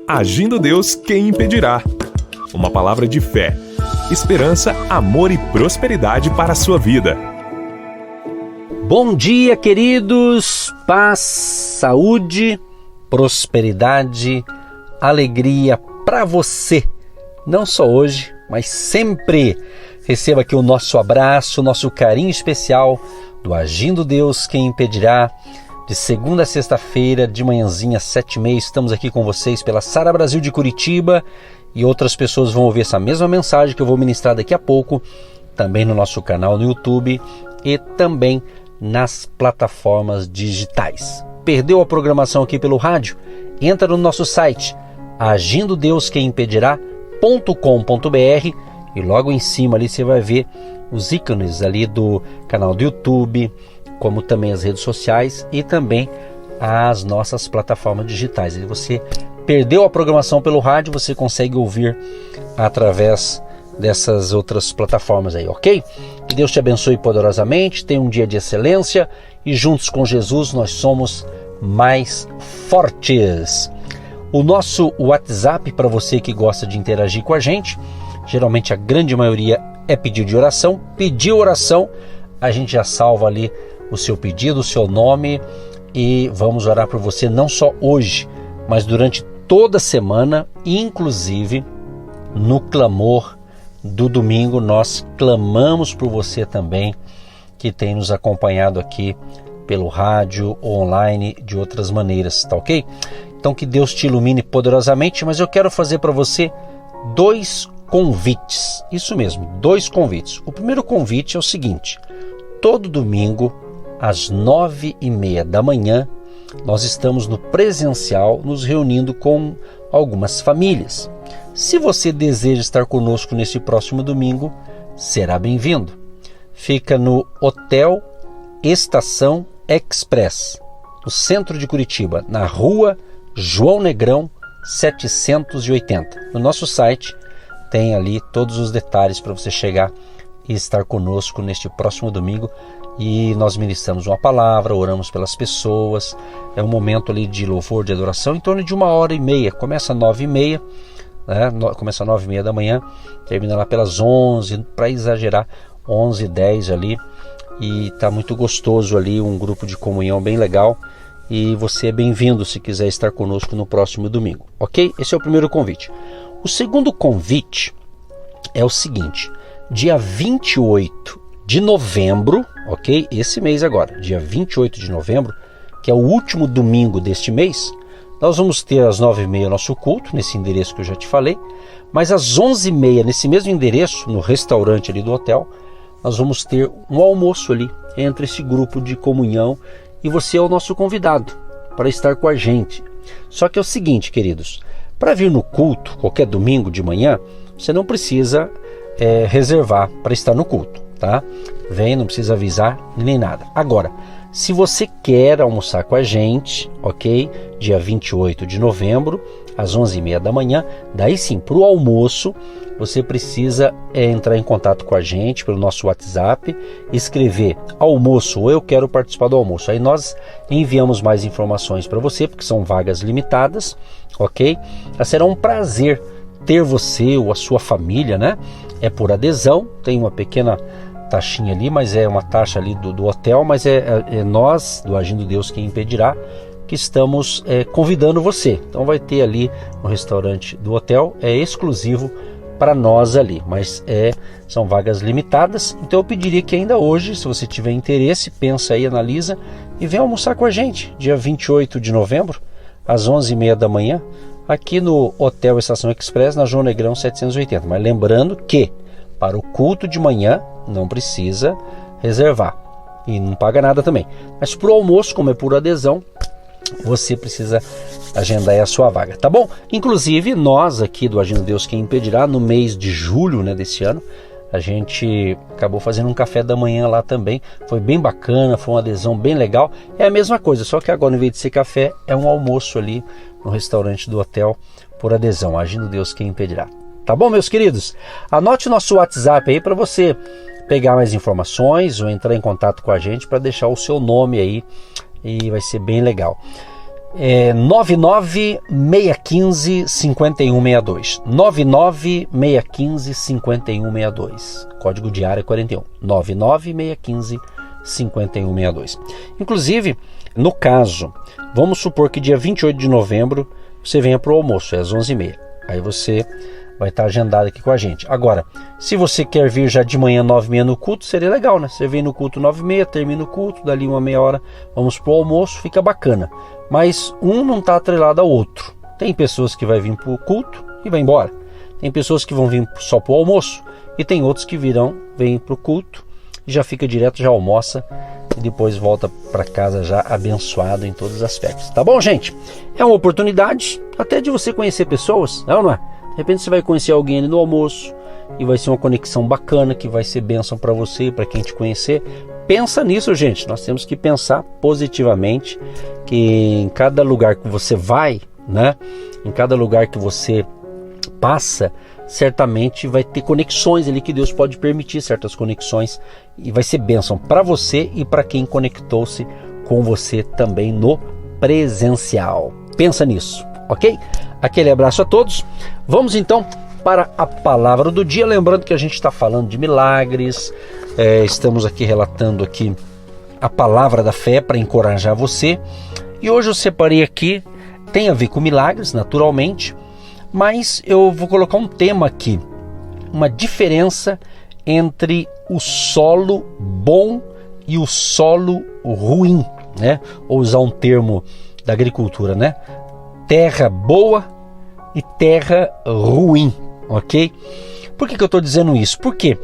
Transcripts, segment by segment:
Agindo Deus, quem impedirá? Uma palavra de fé, esperança, amor e prosperidade para a sua vida. Bom dia, queridos! Paz, saúde, prosperidade, alegria para você. Não só hoje, mas sempre. Receba aqui o nosso abraço, o nosso carinho especial do Agindo Deus, quem impedirá? De segunda a sexta-feira, de manhãzinha, 7h30, estamos aqui com vocês pela Sara Brasil de Curitiba e outras pessoas vão ouvir essa mesma mensagem que eu vou ministrar daqui a pouco, também no nosso canal no YouTube e também nas plataformas digitais. Perdeu a programação aqui pelo rádio? Entra no nosso site agindodeusquemimpedirá.com.br e logo em cima ali você vai ver os ícones ali do canal do YouTube, como também as redes sociais e também as nossas plataformas digitais. E você perdeu a programação pelo rádio, você consegue ouvir através dessas outras plataformas aí, ok? Que Deus te abençoe poderosamente, tenha um dia de excelência e juntos com Jesus nós somos mais fortes. O nosso WhatsApp, para você que gosta de interagir com a gente, geralmente a grande maioria é pedido de oração. Pediu oração, a gente já salva ali o seu pedido, o seu nome e vamos orar por você não só hoje, mas durante toda a semana, inclusive no clamor do domingo nós clamamos por você também que tem nos acompanhado aqui pelo rádio ou online de outras maneiras, tá ok? Então que Deus te ilumine poderosamente, mas eu quero fazer para você 2 convites, isso mesmo, 2 convites. O primeiro convite é o seguinte: todo domingo às 9h30 da manhã nós estamos no presencial nos reunindo com algumas famílias. Se você deseja estar conosco nesse próximo domingo, será bem-vindo. Fica no Hotel Estação Express, no centro de Curitiba, na rua João Negrão 780. No nosso site tem ali todos os detalhes para você chegar e estar conosco neste próximo domingo. E nós ministramos uma palavra, oramos pelas pessoas. É um momento ali de louvor, de adoração, em torno de 1h30. Começa às 9h30, né? Começa às 9h30 da manhã, termina lá pelas 11h, para exagerar, 11h10 ali. E está muito gostoso ali, um grupo de comunhão bem legal. E você é bem-vindo se quiser estar conosco no próximo domingo, ok? Esse é o primeiro convite. O segundo convite é o seguinte: dia 28 de novembro, ok? Esse mês agora, dia 28 de novembro, que é o último domingo deste mês, nós vamos ter às 9h30 nosso culto, nesse endereço que eu já te falei, mas às 11h30, nesse mesmo endereço, no restaurante ali do hotel, nós vamos ter um almoço ali, entre esse grupo de comunhão, e você é o nosso convidado para estar com a gente. Só que é o seguinte, queridos, para vir no culto, qualquer domingo de manhã, você não precisa reservar para estar no culto, tá? Vem, não precisa avisar nem nada. Agora, se você quer almoçar com a gente, ok? Dia 28 de novembro, às 11h30 da manhã, daí sim, para o almoço, você precisa entrar em contato com a gente pelo nosso WhatsApp, escrever almoço ou eu quero participar do almoço. Aí nós enviamos mais informações para você, porque são vagas limitadas, ok? Será um prazer ter você ou a sua família, né? É por adesão, tem uma pequena taxinha ali, mas é uma taxa ali do hotel, mas é nós, do Agindo Deus Quem Impedirá, que estamos convidando você. Então vai ter ali no restaurante do hotel, é exclusivo para nós ali, mas são vagas limitadas. Então eu pediria que ainda hoje, se você tiver interesse, pensa aí, analisa e vem almoçar com a gente, dia 28 de novembro, às 11h30 da manhã, aqui no Hotel Estação Express, na João Negrão 780. Mas lembrando que para o culto de manhã não precisa reservar e não paga nada também. Mas para o almoço, como é por adesão, você precisa agendar aí a sua vaga, tá bom? Inclusive nós aqui do Agindo Deus Quem Impedirá, no mês de julho, né, desse ano, a gente acabou fazendo um café da manhã lá também. Foi bem bacana, foi uma adesão bem legal. É a mesma coisa, só que agora, em vez de ser café, é um almoço ali no restaurante do hotel por adesão. Agindo Deus Quem Impedirá. Tá bom, meus queridos? Anote o nosso WhatsApp aí para você pegar mais informações ou entrar em contato com a gente para deixar o seu nome aí e vai ser bem legal. é 99615-5162. 99615-5162. Código de área 41. 99615-5162. Inclusive, no caso, vamos supor que dia 28 de novembro você venha para o almoço, é às 11h30. Aí você vai estar agendado aqui com a gente. Agora, se você quer vir já de manhã 9h30 no culto, seria legal, né? Você vem no culto 9h30, termina o culto, dali uma meia hora vamos pro almoço, fica bacana. Mas um não está atrelado ao outro. Tem pessoas que vão vir pro culto e vai embora. Tem pessoas que vão vir só pro almoço e tem outros que vêm pro culto e já fica direto, já almoça e depois volta para casa já abençoado em todos os aspectos. Tá bom, gente? É uma oportunidade até de você conhecer pessoas, não é? De repente você vai conhecer alguém ali no almoço e vai ser uma conexão bacana, que vai ser bênção para você e para quem te conhecer. Pensa nisso, gente. Nós temos que pensar positivamente, que em cada lugar que você vai, né? Em cada lugar que você passa, certamente vai ter conexões ali que Deus pode permitir, certas conexões, e vai ser bênção para você e para quem conectou-se com você também no presencial. Pensa nisso, ok? Aquele abraço a todos. Vamos então para a palavra do dia, lembrando que a gente está falando de milagres, estamos aqui relatando aqui a palavra da fé para encorajar você, e hoje eu separei aqui, tem a ver com milagres naturalmente, mas eu vou colocar um tema aqui, uma diferença entre o solo bom e o solo ruim, né? Ou usar um termo da agricultura, né? Terra boa e terra ruim, ok? Por que eu estou dizendo isso? Por quê?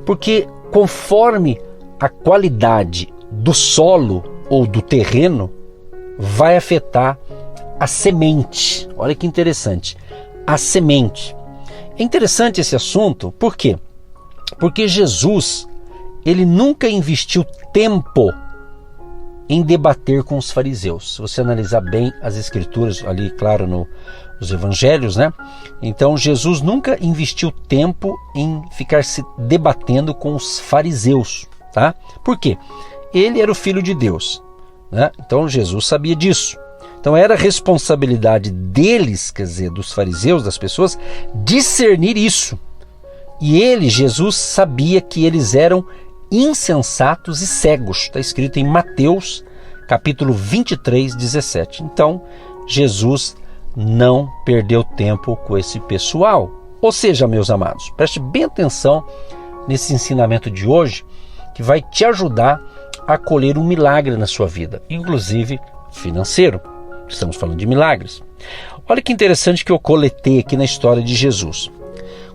Porque conforme a qualidade do solo ou do terreno vai afetar a semente. Olha que interessante, a semente. É interessante esse assunto, por quê? Porque Jesus, ele nunca investiu tempo em debater com os fariseus. Se você analisar bem as escrituras, ali, claro, nos evangelhos, né? Então, Jesus nunca investiu tempo em ficar se debatendo com os fariseus, tá? Por quê? Ele era o Filho de Deus, né? Então, Jesus sabia disso. Então, era responsabilidade deles, quer dizer, dos fariseus, das pessoas, discernir isso. E ele, Jesus, sabia que eles eram insensatos e cegos. Está escrito em Mateus, capítulo 23, 17. Então, Jesus não perdeu tempo com esse pessoal. Ou seja, meus amados, preste bem atenção nesse ensinamento de hoje, que vai te ajudar a colher um milagre na sua vida, inclusive financeiro. Estamos falando de milagres. Olha que interessante que eu coletei aqui na história de Jesus.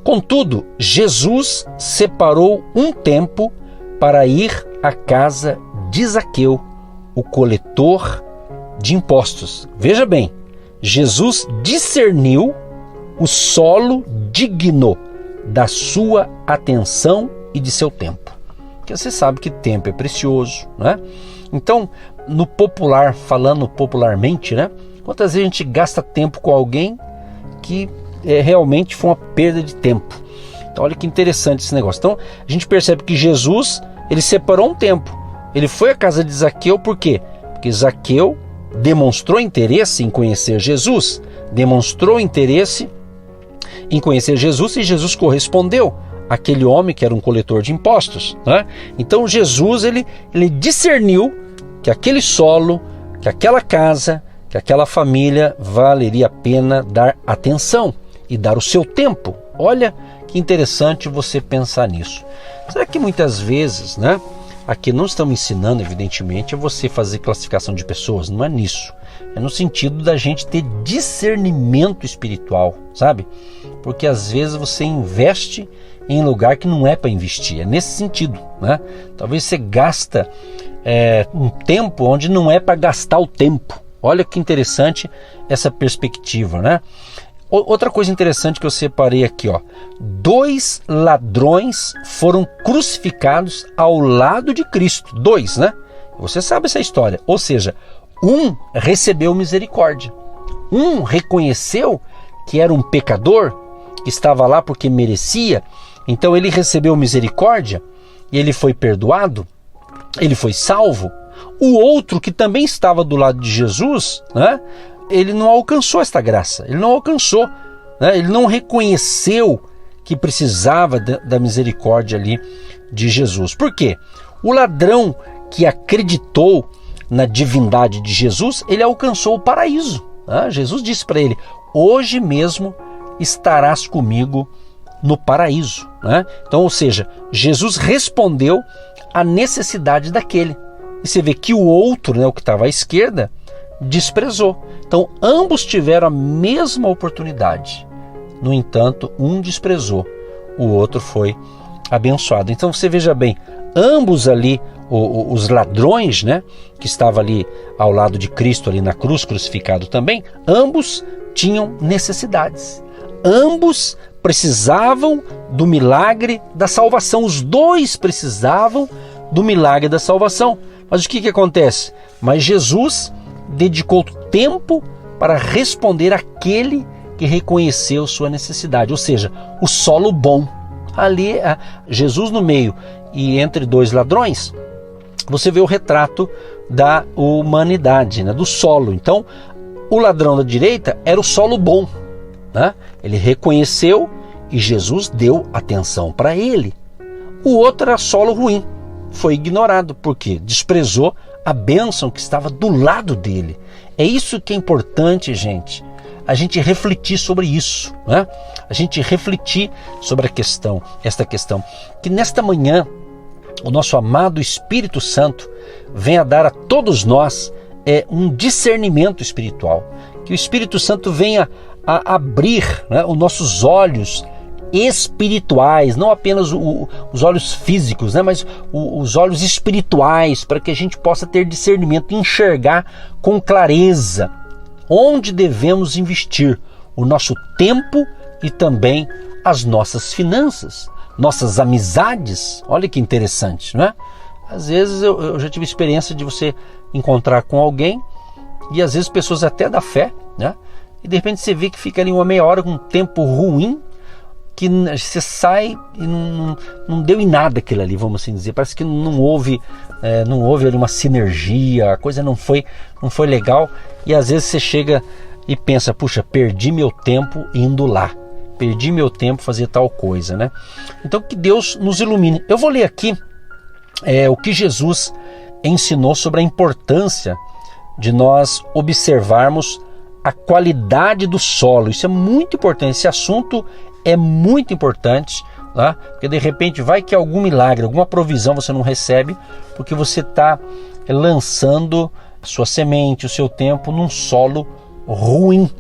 Contudo, Jesus separou um tempo para ir à casa de Zaqueu, o coletor de impostos. Veja bem, Jesus discerniu o solo digno da sua atenção e de seu tempo. Porque você sabe que tempo é precioso, né? Então, no popular, falando popularmente, né? Quantas vezes a gente gasta tempo com alguém que realmente foi uma perda de tempo. Então, olha que interessante esse negócio. Então, a gente percebe que Jesus, ele separou um tempo. Ele foi à casa de Zaqueu, por quê? Porque Zaqueu demonstrou interesse em conhecer Jesus, demonstrou interesse em conhecer Jesus, e Jesus correspondeu àquele homem que era um coletor de impostos, né? Então, Jesus, ele discerniu que aquele solo, que aquela casa, que aquela família valeria a pena dar atenção e dar o seu tempo. Olha que interessante você pensar nisso. Será que muitas vezes, né? Aqui não estamos ensinando, evidentemente, a você fazer classificação de pessoas, não é nisso. É no sentido da gente ter discernimento espiritual, sabe? Porque às vezes você investe em lugar que não é para investir. É nesse sentido, né? Talvez você gasta um tempo onde não é para gastar o tempo. Olha que interessante essa perspectiva, né? Outra coisa interessante que eu separei aqui, ó. 2 ladrões foram crucificados ao lado de Cristo. 2, né? Você sabe essa história. Ou seja, um recebeu misericórdia. Um reconheceu que era um pecador, que estava lá porque merecia. Então ele recebeu misericórdia e ele foi perdoado. ele foi salvo. O outro, que também estava do lado de Jesus, né, ele não alcançou esta graça, ele não alcançou, né, ele não reconheceu que precisava da misericórdia ali de Jesus. Por quê? O ladrão que acreditou na divindade de Jesus, ele alcançou o paraíso. Né? Jesus disse para ele: hoje mesmo estarás comigo no paraíso. Né? Então, ou seja, Jesus respondeu à necessidade daquele. E você vê que o outro, né, o que estava à esquerda, desprezou. Então, ambos tiveram a mesma oportunidade. No entanto, um desprezou, o outro foi abençoado. Então, você veja bem, ambos ali, os ladrões, né, que estavam ali ao lado de Cristo, ali na cruz, crucificado também, ambos tinham necessidades. Ambos precisavam do milagre da salvação. Os dois precisavam do milagre da salvação. Mas o que acontece? Mas Jesus dedicou tempo para responder àquele que reconheceu sua necessidade, ou seja, o solo bom. Ali, Jesus no meio e entre dois ladrões, você vê o retrato da humanidade, né, do solo. Então, o ladrão da direita era o solo bom, né? Ele reconheceu e Jesus deu atenção para ele. O outro era solo ruim, foi ignorado, porque desprezou a bênção que estava do lado dele. É isso que é importante, gente, a gente refletir sobre isso, né? A gente refletir sobre esta questão, que nesta manhã o nosso amado Espírito Santo venha dar a todos nós um discernimento espiritual, que o Espírito Santo venha a abrir, né, os nossos olhos espirituais, não apenas os olhos físicos, né, mas os olhos espirituais, para que a gente possa ter discernimento, enxergar com clareza onde devemos investir o nosso tempo e também as nossas finanças, nossas amizades. Olha que interessante, não é? Às vezes eu já tive experiência de você encontrar com alguém e às vezes pessoas até da fé, né? E de repente você vê que fica ali uma meia hora com um tempo ruim, que você sai e não deu em nada aquilo ali, vamos assim dizer. Parece que não houve ali uma sinergia, a coisa não foi legal. E às vezes você chega e pensa: puxa, perdi meu tempo indo lá, perdi meu tempo fazer tal coisa, né? Então que Deus nos ilumine. Eu vou ler aqui o que Jesus ensinou sobre a importância de nós observarmos a qualidade do solo. Isso é muito importante, esse assunto é muito importante, tá? Porque de repente vai que algum milagre, alguma provisão você não recebe, porque você está lançando sua semente, o seu tempo num solo ruim.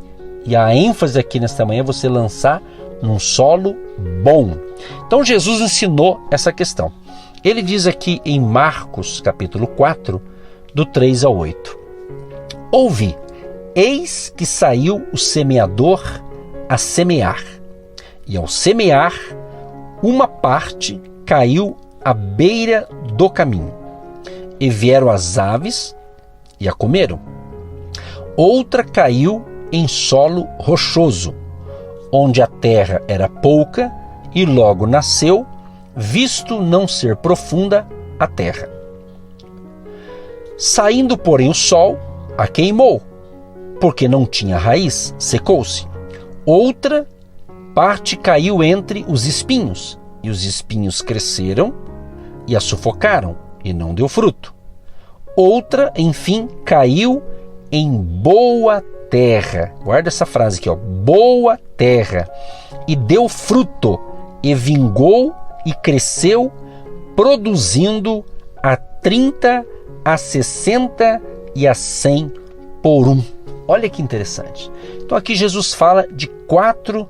E a ênfase aqui nesta manhã é você lançar num solo bom. Então Jesus ensinou essa questão. Ele diz aqui em Marcos capítulo 4, do 3 ao 8. Ouvi, eis que saiu o semeador a semear. E ao semear, uma parte caiu à beira do caminho, e vieram as aves e a comeram. Outra caiu em solo rochoso, onde a terra era pouca, e logo nasceu, visto não ser profunda a terra. Saindo, porém, o sol, a queimou, porque não tinha raiz, secou-se. Outra parte caiu entre os espinhos, e os espinhos cresceram e a sufocaram, e não deu fruto. Outra, enfim, caiu em boa terra. Guarda essa frase aqui, ó, boa terra, e deu fruto, e vingou e cresceu, produzindo a 30, a 60 e a 100 por um. Olha que interessante. Então aqui Jesus fala de 4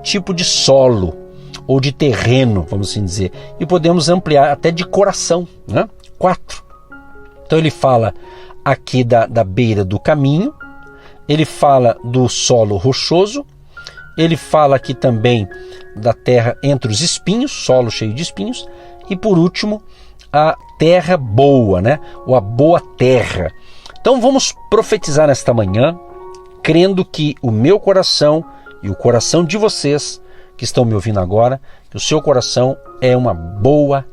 tipos de solo, ou de terreno, vamos assim dizer. E podemos ampliar até de coração, né? 4. Então ele fala aqui da beira do caminho, ele fala do solo rochoso, ele fala aqui também da terra entre os espinhos, solo cheio de espinhos, e por último, a terra boa, né? Ou a boa terra. Então vamos profetizar nesta manhã, crendo que o meu coração e o coração de vocês que estão me ouvindo agora, que o seu coração é uma boa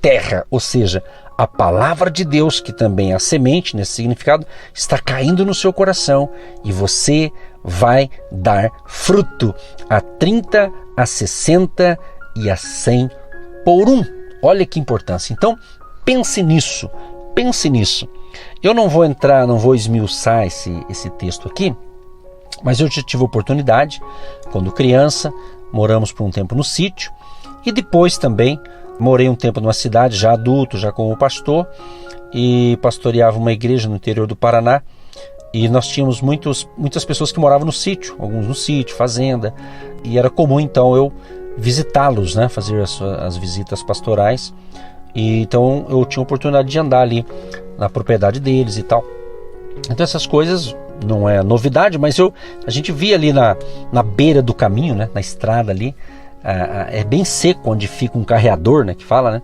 terra, ou seja, a palavra de Deus, que também é a semente nesse significado, está caindo no seu coração e você vai dar fruto a 30, a 60 e a 100 por um. Olha que importância. Então, pense nisso. Pense nisso. Eu não vou esmiuçar esse texto aqui, mas eu já tive oportunidade, quando criança, moramos por um tempo no sítio e depois também morei um tempo numa cidade, já adulto, já como pastor, e pastoreava uma igreja no interior do Paraná. E nós tínhamos muitas pessoas que moravam no sítio, alguns no sítio, fazenda, e era comum então eu visitá-los, né, fazer as visitas pastorais. E então eu tinha a oportunidade de andar ali na propriedade deles e tal. Então essas coisas não é novidade, mas a gente via ali na beira do caminho, né, na estrada ali, é bem seco onde fica um carreador, né, que fala, né?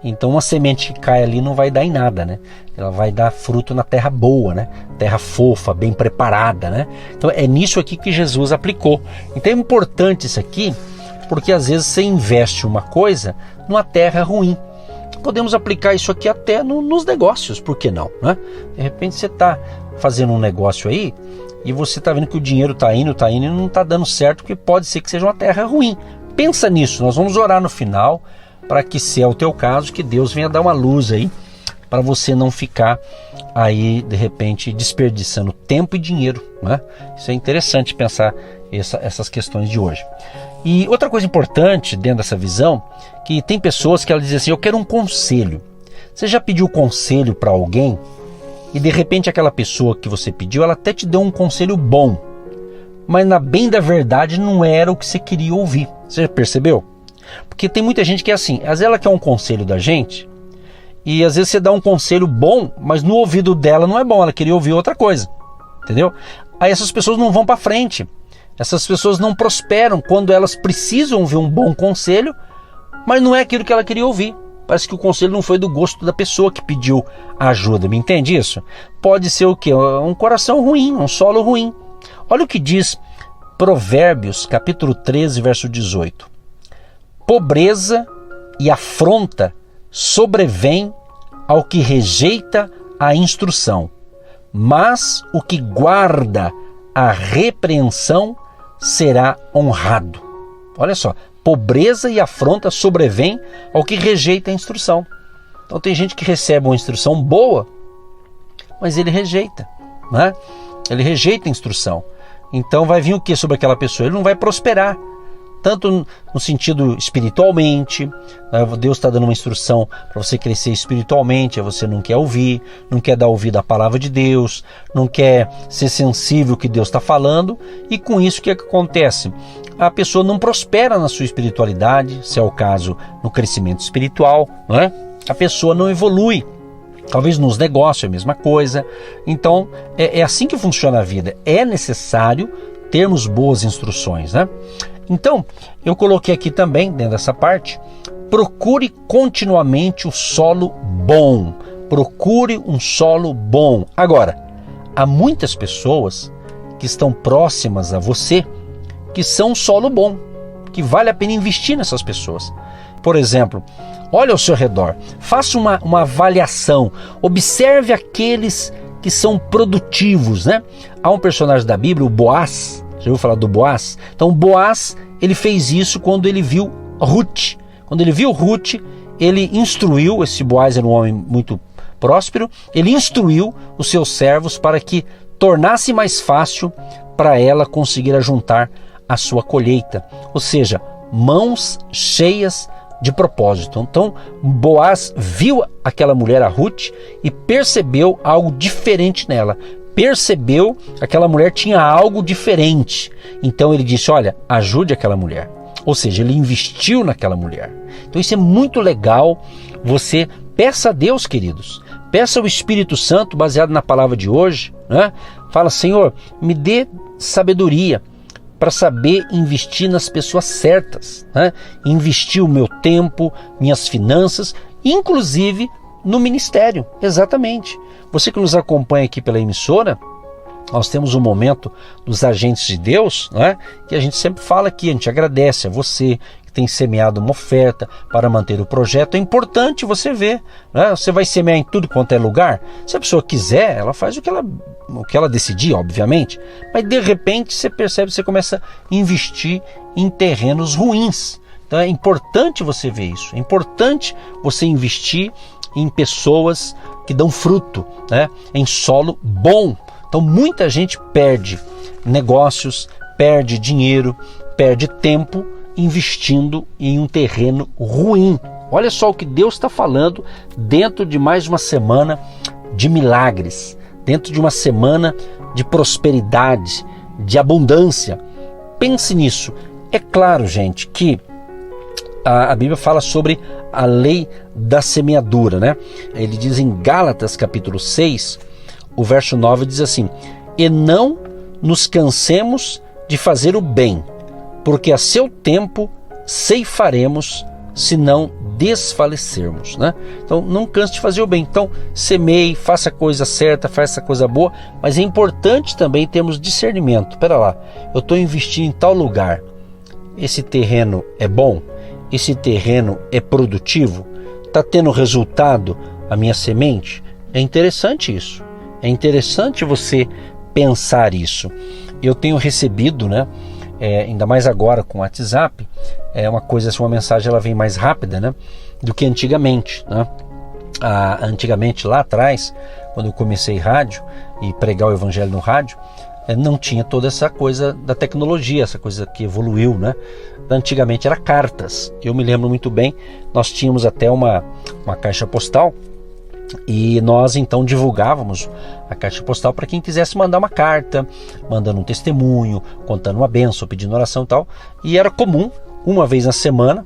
Então uma semente que cai ali não vai dar em nada, né? Ela vai dar fruto na terra boa, né? Terra fofa, bem preparada, né? Então é nisso aqui que Jesus aplicou. Então é importante isso aqui, porque às vezes você investe uma coisa numa terra ruim. Podemos aplicar isso aqui até nos negócios, por que não, né? De repente você está fazendo um negócio aí e você está vendo que o dinheiro está indo e não está dando certo, porque pode ser que seja uma terra ruim. Pensa nisso, nós vamos orar no final para que, se é o teu caso, que Deus venha dar uma luz aí para você não ficar aí de repente desperdiçando tempo e dinheiro, né? Isso é interessante pensar essas questões de hoje. E outra coisa importante dentro dessa visão, que tem pessoas que elas dizem assim: eu quero um conselho. Você já pediu conselho para alguém e de repente aquela pessoa que você pediu, ela até te deu um conselho bom, mas na bem da verdade não era o que você queria ouvir. Você já percebeu? Porque tem muita gente que é assim, às vezes ela quer um conselho da gente e às vezes você dá um conselho bom, mas no ouvido dela não é bom, ela queria ouvir outra coisa, entendeu? Aí essas pessoas não vão para frente, essas pessoas não prosperam quando elas precisam ouvir um bom conselho, mas não é aquilo que ela queria ouvir. Parece que o conselho não foi do gosto da pessoa que pediu a ajuda, me entende isso? Pode ser o quê? Um coração ruim, um solo ruim. Olha o que diz Provérbios, capítulo 13, verso 18. Pobreza e afronta sobrevém ao que rejeita a instrução, mas o que guarda a repreensão será honrado. Olha só, pobreza e afronta sobrevém ao que rejeita a instrução. Então tem gente que recebe uma instrução boa, mas ele rejeita, né? Ele rejeita a instrução. Então vai vir o que sobre aquela pessoa? Ele não vai prosperar, tanto no sentido espiritualmente, né? Deus está dando uma instrução para você crescer espiritualmente, você não quer ouvir, não quer dar ouvido à palavra de Deus, não quer ser sensível ao que Deus está falando, e com isso o que acontece? A pessoa não prospera na sua espiritualidade, se é o caso no crescimento espiritual, né? A pessoa não evolui. Talvez nos negócios é a mesma coisa. Então é assim que funciona a vida. É necessário termos boas instruções, né? Então eu coloquei aqui também, dentro dessa parte, procure continuamente o solo bom. Procure um solo bom. Agora, há muitas pessoas que estão próximas a você que são um solo bom, que vale a pena investir nessas pessoas. Por exemplo, olha ao seu redor, faça uma avaliação, observe aqueles que são produtivos, né? Há um personagem da Bíblia, o Boaz, já ouviu falar do Boaz? Então Boaz, ele fez isso quando ele viu Ruth. Quando ele viu Ruth, ele instruiu, esse Boaz era um homem muito próspero, ele instruiu os seus servos para que tornasse mais fácil para ela conseguir ajuntar a sua colheita, ou seja, mãos cheias de propósito. Então Boaz viu aquela mulher, a Ruth, e percebeu algo diferente nela, percebeu que aquela mulher tinha algo diferente, então ele disse: olha, ajude aquela mulher, ou seja, ele investiu naquela mulher. Então isso é muito legal. Você peça a Deus, queridos, peça ao Espírito Santo, baseado na palavra de hoje, né? Fala: Senhor, me dê sabedoria para saber investir nas pessoas certas, né? Investir o meu tempo, minhas finanças, inclusive no ministério. Exatamente. Você que nos acompanha aqui pela emissora, nós temos um momento dos agentes de Deus, né? Que a gente sempre fala aqui, a gente agradece a você que tem semeado uma oferta para manter o projeto, é importante você ver, né? Você vai semear em tudo quanto é lugar. Se a pessoa quiser, ela faz o que ela decidir, obviamente, mas de repente você percebe, você começa a investir em terrenos ruins. Então é importante você ver isso, é importante você investir em pessoas que dão fruto, né? Em solo bom. Então muita gente perde negócios, perde dinheiro, perde tempo investindo em um terreno ruim. Olha só o que Deus está falando dentro de mais uma semana de milagres, dentro de uma semana de prosperidade, de abundância. Pense nisso. É claro, gente, que a Bíblia fala sobre a lei da semeadura, né? Ele diz em Gálatas capítulo 6, o verso 9 diz assim: e não nos cansemos de fazer o bem, porque a seu tempo ceifaremos, se não desfalecermos, né? Então não canse de fazer o bem. Então semeie, faça a coisa certa, faça a coisa boa, mas é importante também termos discernimento. Espera lá, eu estou investindo em tal lugar, esse terreno é bom? Esse terreno é produtivo? Está tendo resultado a minha semente? É interessante isso. É interessante você pensar isso. Eu tenho recebido, né? Ainda mais agora com o WhatsApp, uma mensagem ela vem mais rápida, né, do que antigamente, né? Antigamente, lá atrás, quando eu comecei rádio e pregar o evangelho no rádio, não tinha toda essa coisa da tecnologia, essa coisa que evoluiu, né? Antigamente era cartas. Eu me lembro muito bem, nós tínhamos até uma caixa postal e nós então divulgávamos a caixa postal para quem quisesse mandar uma carta, mandando um testemunho, contando uma bênção, pedindo oração e tal. E era comum, uma vez na semana,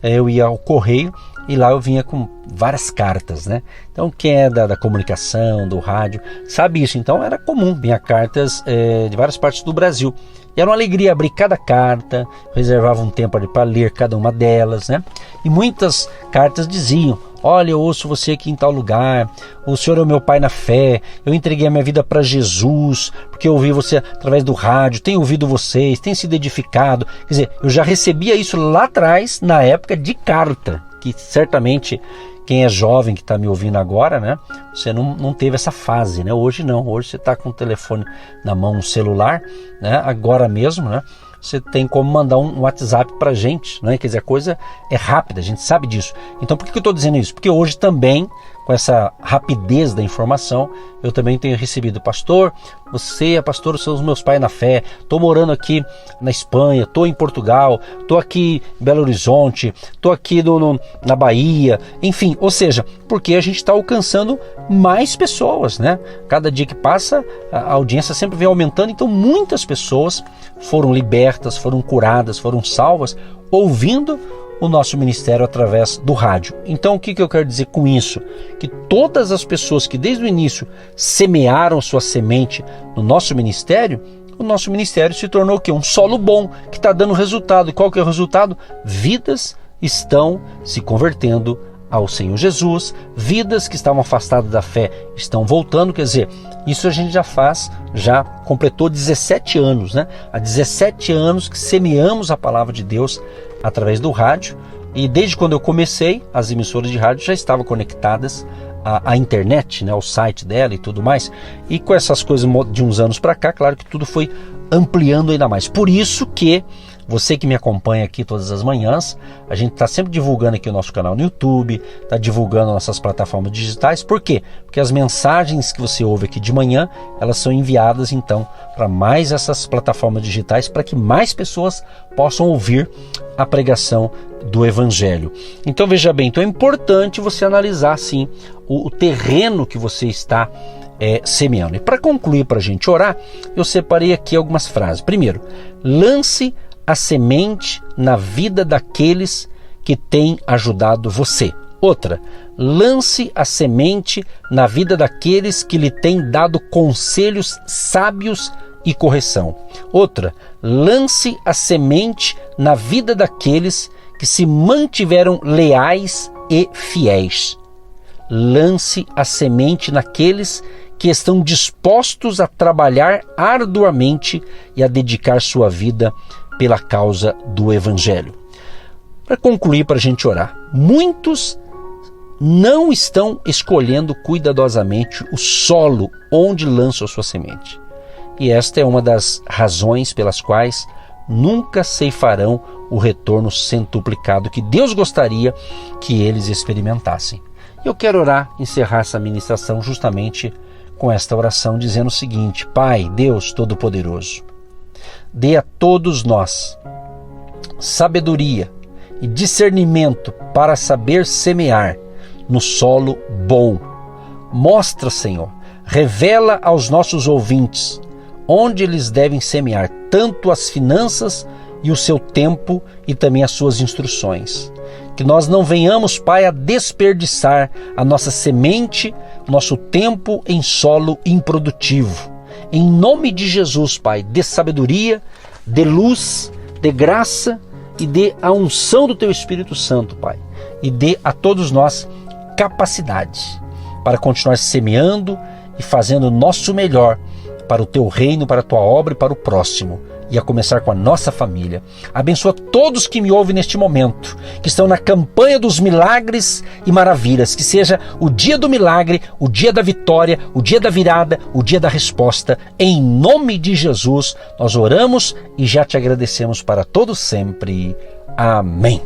eu ia ao correio e lá eu vinha com várias cartas, né? Então quem é da comunicação, do rádio, sabe isso. Então era comum, vinha cartas de várias partes do Brasil. E era uma alegria abrir cada carta, reservava um tempo ali para ler cada uma delas, né? E muitas cartas diziam: olha, eu ouço você aqui em tal lugar, o senhor é o meu pai na fé, eu entreguei a minha vida para Jesus, porque eu ouvi você através do rádio, tenho ouvido vocês, tenho sido edificado. Quer dizer, eu já recebia isso lá atrás, na época de carta, que certamente quem é jovem que está me ouvindo agora, né, você não teve essa fase, né? Hoje não, hoje você está com o telefone na mão, um celular, né? Agora mesmo, né? Você tem como mandar um WhatsApp para a gente, né? Quer dizer, a coisa é rápida, a gente sabe disso. Então por que eu estou dizendo isso? Porque hoje também, com essa rapidez da informação, eu também tenho recebido: pastor, você, pastor, são os meus pais na fé, estou morando aqui na Espanha, estou em Portugal, estou aqui em Belo Horizonte, estou aqui na Bahia, enfim, ou seja, porque a gente está alcançando mais pessoas, né? Cada dia que passa, a audiência sempre vem aumentando, então muitas pessoas foram libertas, foram curadas, foram salvas, ouvindo o nosso ministério através do rádio. Então o que eu quero dizer com isso? Que todas as pessoas que desde o início semearam sua semente no nosso ministério, o nosso ministério se tornou o quê? Um solo bom, que está dando resultado. E qual que é o resultado? Vidas estão se convertendo ao Senhor Jesus, vidas que estavam afastadas da fé estão voltando. Quer dizer, isso a gente já completou 17 anos, né? Há 17 anos que semeamos a palavra de Deus através do rádio, e desde quando eu comecei, as emissoras de rádio já estavam conectadas à internet, né? Ao site dela e tudo mais, e com essas coisas de uns anos para cá, claro que tudo foi ampliando ainda mais. Por isso que você que me acompanha aqui todas as manhãs, a gente está sempre divulgando aqui o nosso canal no YouTube, está divulgando nossas plataformas digitais. Por quê? Porque as mensagens que você ouve aqui de manhã, elas são enviadas então para mais essas plataformas digitais, para que mais pessoas possam ouvir a pregação do Evangelho. Então veja bem, então é importante você analisar sim o terreno que você está semeando. E para concluir, para a gente orar, eu separei aqui algumas frases. Primeiro, lance a semente na vida daqueles que têm ajudado você. Outra, lance a semente na vida daqueles que lhe têm dado conselhos sábios e correção. Outra, lance a semente na vida daqueles que se mantiveram leais e fiéis. Lance a semente naqueles que estão dispostos a trabalhar arduamente e a dedicar sua vida pela causa do Evangelho. Para concluir, para a gente orar, muitos não estão escolhendo cuidadosamente o solo onde lançam a sua semente. E esta é uma das razões pelas quais nunca ceifarão o retorno centuplicado que Deus gostaria que eles experimentassem. Eu quero orar, encerrar essa ministração justamente com esta oração, dizendo o seguinte: Pai, Deus Todo-Poderoso, dê a todos nós sabedoria e discernimento para saber semear no solo bom. Mostra, Senhor, revela aos nossos ouvintes onde eles devem semear tanto as finanças e o seu tempo e também as suas instruções. Que nós não venhamos, Pai, a desperdiçar a nossa semente, nosso tempo em solo improdutivo. Em nome de Jesus, Pai, dê sabedoria, dê luz, dê graça e dê a unção do Teu Espírito Santo, Pai. E dê a todos nós capacidade para continuar semeando e fazendo o nosso melhor para o Teu reino, para a Tua obra e para o próximo, e a começar com a nossa família. Abençoa todos que me ouvem neste momento, que estão na campanha dos milagres e maravilhas, que seja o dia do milagre, o dia da vitória, o dia da virada, o dia da resposta. Em nome de Jesus, nós oramos e já te agradecemos para todo sempre. Amém.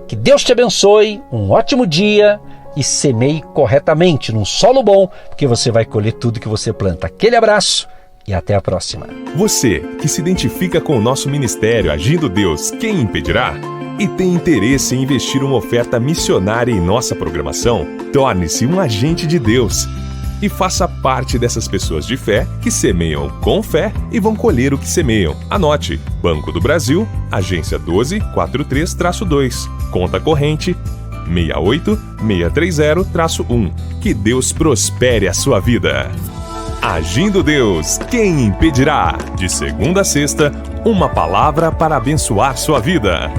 Que Deus te abençoe, um ótimo dia, e semeie corretamente num solo bom, porque você vai colher tudo que você planta. Aquele abraço e até a próxima. Você que se identifica com o nosso ministério Agindo Deus, quem impedirá? E tem interesse em investir uma oferta missionária em nossa programação? Torne-se um agente de Deus e faça parte dessas pessoas de fé que semeiam com fé e vão colher o que semeiam. Anote: Banco do Brasil, agência 1243-2, conta corrente 68630-1. Que Deus prospere a sua vida. Agindo Deus, quem impedirá? De segunda a sexta, uma palavra para abençoar sua vida.